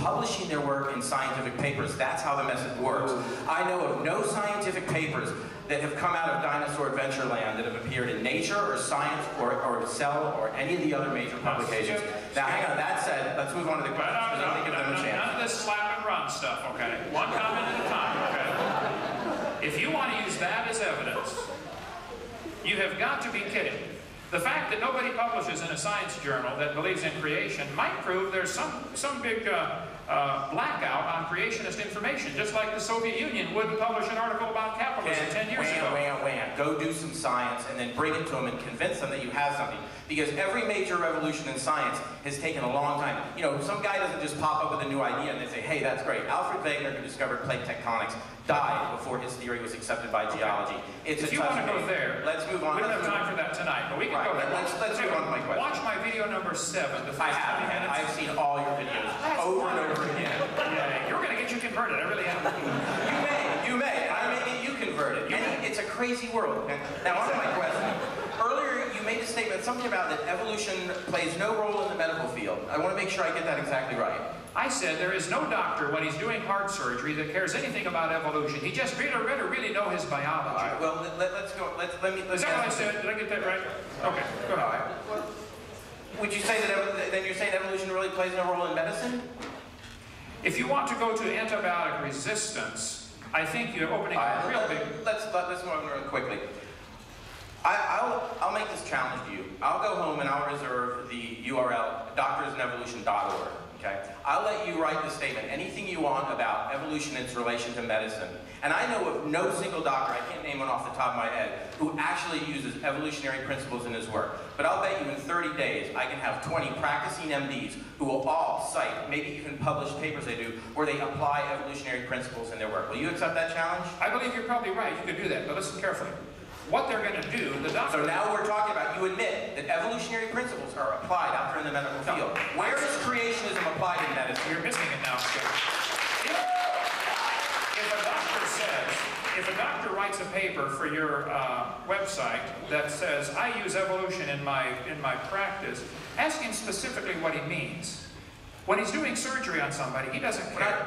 publishing their work in scientific papers. That's how the method works. I know of no scientific papers that have come out of Dinosaur Adventureland that have appeared in Nature or Science or Cell or any of the other major publications. Now, hang on, that said, let's move on to the questions, because I want to give them a chance. None of this slap and run stuff, okay? One comment at a time, okay? If you want to use that as evidence, you have got to be kidding. The fact that nobody publishes in a science journal that believes in creation might prove there's some big blackout on creationist information, just like the Soviet Union wouldn't publish an article about capitalism 10 years ago. Go do some science and then bring it to them and convince them that you have something. Because every major revolution in science has taken a long time. You know, some guy doesn't just pop up with a new idea and they say, hey, that's great. Alfred Wegener, who discovered plate tectonics, died before his theory was accepted by geology. It's if you want to go there, let's move on. We don't have time for that tonight, but we can go there. Let's move on to my question. Watch my video number 7. The first I've seen all your videos over and over again. Yeah, you're going to get you converted. I really am. You may. I may get you converted. It's a crazy world. Now, on to my question. Earlier, you made a statement, something about that evolution plays no role in the medical field. I want to make sure I get that exactly right. I said there is no doctor when he's doing heart surgery that cares anything about evolution. He just really know his biology. All right, well, let's go. Is that what I said? Did I get that right? Okay, go ahead. All right. Well, would you say that then you're saying evolution really plays no role in medicine? If you want to go to antibiotic resistance, I think you're opening a real big... Let's move on real quickly. I'll make this challenge to you. I'll go home and I'll reserve the URL doctorsinevolution.org. Okay? I'll let you write the statement, anything you want about evolution and its relation to medicine. And I know of no single doctor, I can't name one off the top of my head, who actually uses evolutionary principles in his work. But I'll bet you in 30 days I can have 20 practicing MDs who will all cite, maybe even publish papers they do, where they apply evolutionary principles in their work. Will you accept that challenge? I believe you're probably right. You could do that, but listen carefully. What they're going to do, the doctor... So now we're talking about, you admit that evolutionary principles are applied out there in the medical field. Where is creationism applied in medicine? You're missing it now. If a doctor writes a paper for your website that says, I use evolution in my practice, ask him specifically what he means. When he's doing surgery on somebody, he doesn't care.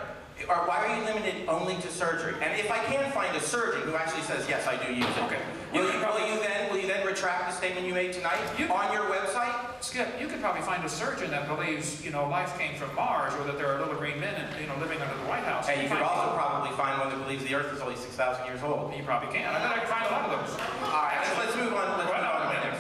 Or why are you limited only to surgery? And if I can find a surgeon who actually says, yes, I do use it, okay. Will you then retract the statement you made tonight on your website? Skip, you could probably find a surgeon that believes, life came from Mars, or that there are little green men, living under the White House. And you could also probably find one that believes the Earth is only 6,000 years old. You probably can. I bet I can find a lot of those. All right, let's move on.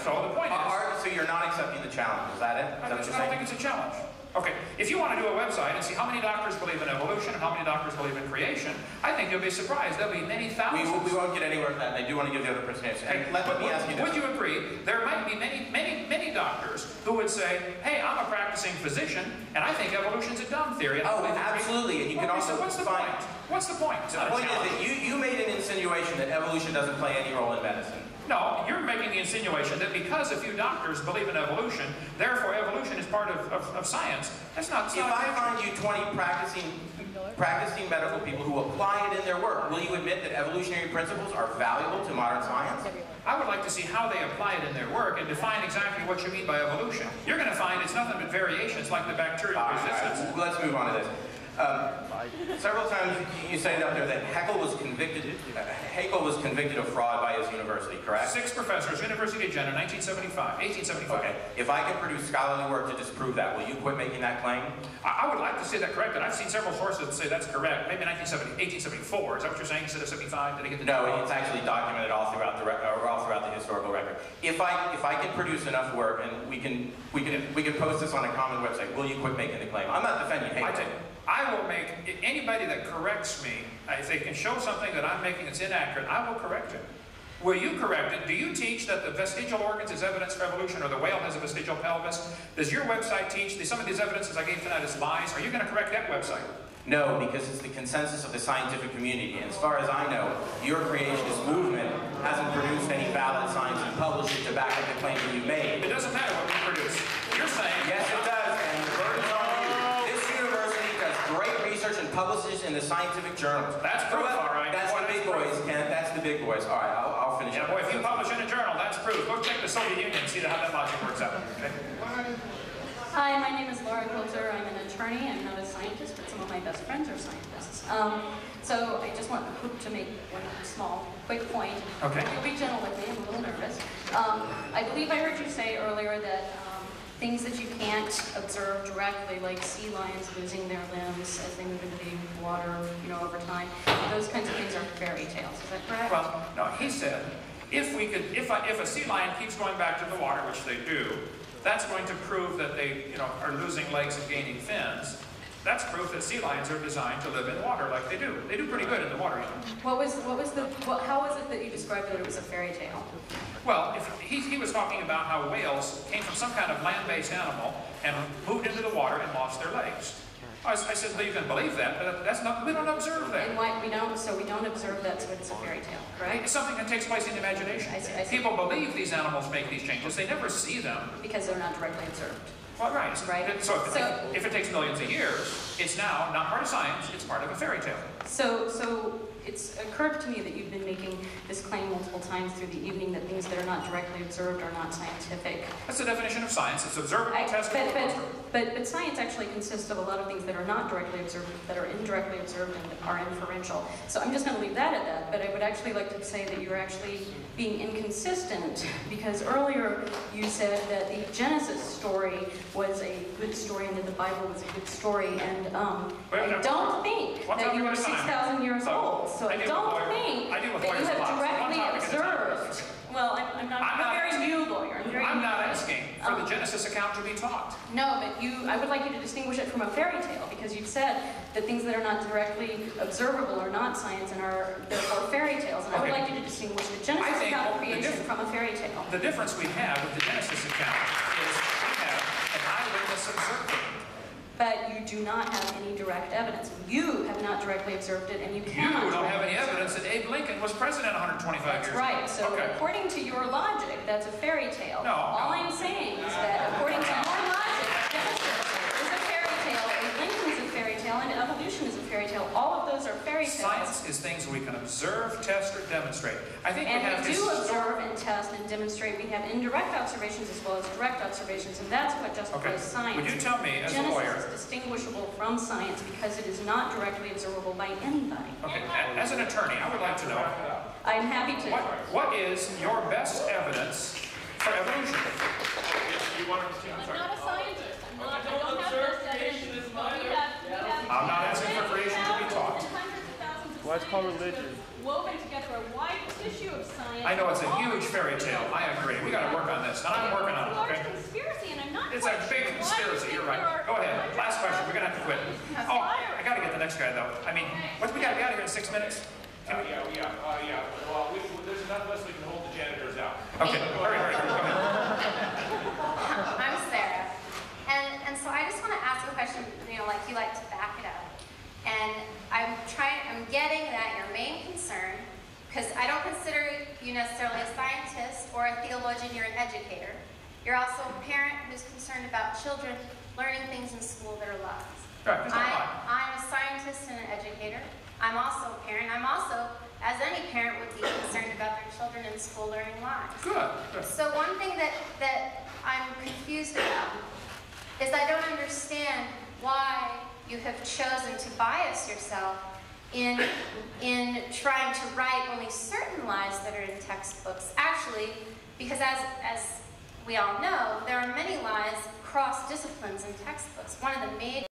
So the point is... So you're not accepting the challenge, is that it? I don't think it's a challenge. Okay, if you want to do a website and see how many doctors believe in evolution and how many doctors believe in creation, I think you'll be surprised. There'll be many thousands. We won't get anywhere with that, and I do want to give the other person an answer. Hey, let me ask you this. Would you agree there might be many doctors who would say, hey, I'm a practicing physician, and I think evolution's a dumb theory. Absolutely, and you can also what's the point? What's the point? The point is that you made an insinuation that evolution doesn't play any role in medicine. No, you're making the insinuation that because a few doctors believe in evolution, therefore evolution is part of science. That's not so. If I find you 20 practicing medical people who apply it in their work, will you admit that evolutionary principles are valuable to modern science? I would like to see how they apply it in their work and define exactly what you mean by evolution. You're going to find it's nothing but variations like the bacterial resistance. Let's move on to this. Several times you say up there that Haeckel was convicted of fraud by his university, correct? 6 professors, University of Jena, 1875. Okay. If I can produce scholarly work to disprove that, will you quit making that claim? I would like to see that corrected. I've seen several sources that say that's correct. Maybe 1874. Is that what you're saying instead of 75? Did I get the No, it's actually documented all throughout the historical record. If I can produce enough work and we can post this on a common website, will you quit making the claim? I'm not defending Haeckel. I will make, anybody that corrects me, if they can show something that I'm making that's inaccurate, I will correct it. Will you correct it? Do you teach that the vestigial organs is evidence for evolution, or the whale has a vestigial pelvis? Does your website teach some of these evidences I gave tonight as lies? Are you going to correct that website? No, because it's the consensus of the scientific community. And as far as I know, your creationist movement hasn't produced any valid science and published it to back up the claim that you made. It doesn't matter what we produce. You're saying... Yes, it does, and the burden's on you. This university does great research and publishes in the scientific journals. That's proof, all right. That's the big boys, Ken. That's the big boys. All right, I'll finish. Yeah, boy, if you publish in a journal, that's proof. Go check the Soviet Union and see how that logic works out. Okay? Hi, my name is Laura Quilter. I'm an attorney. I'm not a scientist, but some of my best friends are scientists. So I just want to make one small, quick point. Okay. You'll be gentle with me. I'm a little nervous. I believe I heard you say earlier that things that you can't observe directly, like sea lions losing their limbs as they move into the water, over time, those kinds of things are fairy tales. Is that correct? Well, no, he said, if a sea lion keeps going back to the water, which they do, that's going to prove that they, are losing legs and gaining fins. That's proof that sea lions are designed to live in water like they do. They do pretty good in the water, how was it that you described that it was a fairy tale? Well, he was talking about how whales came from some kind of land-based animal and moved into the water and lost their legs. I said, well, you can believe that, but that's not, we don't observe that. And why we don't observe that, so it's a fairy tale, correct? It's something that takes place in the imagination. I see. People believe these animals make these changes. They never see them. Because they're not directly observed. Well, right. Right. So if it takes millions of years, it's now not part of science, it's part of a fairy tale. So it's occurred to me that you've been making this claim multiple times through the evening that things that are not directly observed are not scientific. That's the definition of science. It's observable, testable. But science actually consists of a lot of things that are not directly observed, that are indirectly observed and are inferential. So I'm just going to leave that at that, but I would actually like to say that you're actually being inconsistent, because earlier you said that the Genesis story was a good story and that the Bible was a good story, and I don't think that you are 6,000 years old. So I don't think that you have directly observed. Well, I'm a very new lawyer. I'm not asking for the Genesis account to be taught. No, but I would like you to distinguish it from a fairy tale, because you've said that things that are not directly observable are not science and are therefore fairy tales. And I would like you to distinguish the Genesis account of creation from a fairy tale. The difference we have with the Genesis account is we have an eyewitness observing. But you do not have any direct evidence. You have not directly observed it, and you cannot. You don't have any evidence that Abe Lincoln was president 125 years ago. That's right. So according to your logic, that's a fairy tale. No. All I'm saying is that according to your logic, Genesis is a fairy tale, Abe Lincoln is a fairy tale, and evolution is a fairy tale. All of those are fairy tales. Science is things we can observe, test, or demonstrate. I think we have to observe and test and demonstrate. We have indirect observations as well as direct observations, and that's what justifies science. Would you tell me, as a lawyer, Genesis is distinguishable from science because it is not directly observable by anybody. Okay, as an attorney, I would like to know. I'm happy to. What is your best evidence for evolution? I'm not a scientist. I don't have best evidence. I'm not asking for creation to be taught. Why it's called religion? Woven together a wide tissue of science. I know it's a huge fairy tale. I agree. We got to work on this, and I'm working on it. Okay. Conspiracy, and I'm not. It's a big conspiracy. You're right. Go ahead. Last question. We're gonna have to quit. Oh, I got to get the next guy though. I mean, we got to be out of here in 6 minutes. Yeah. Well, there's enough of us we can hold the janitors out. Okay. Hurry. Go ahead. I'm Sarah, and so I just want to ask a question. Like you like to back it up. And I'm getting that your main concern, because I don't consider you necessarily a scientist or a theologian, you're an educator. You're also a parent who's concerned about children learning things in school that are lies. Right, I'm a scientist and an educator. I'm also a parent. I'm also, as any parent would be, concerned about their children in school learning lies. Good. So one thing that I'm confused about is I don't understand why you have chosen to bias yourself in trying to write only certain lies that are in textbooks. Actually, because as we all know, there are many lies cross disciplines in textbooks. One of the major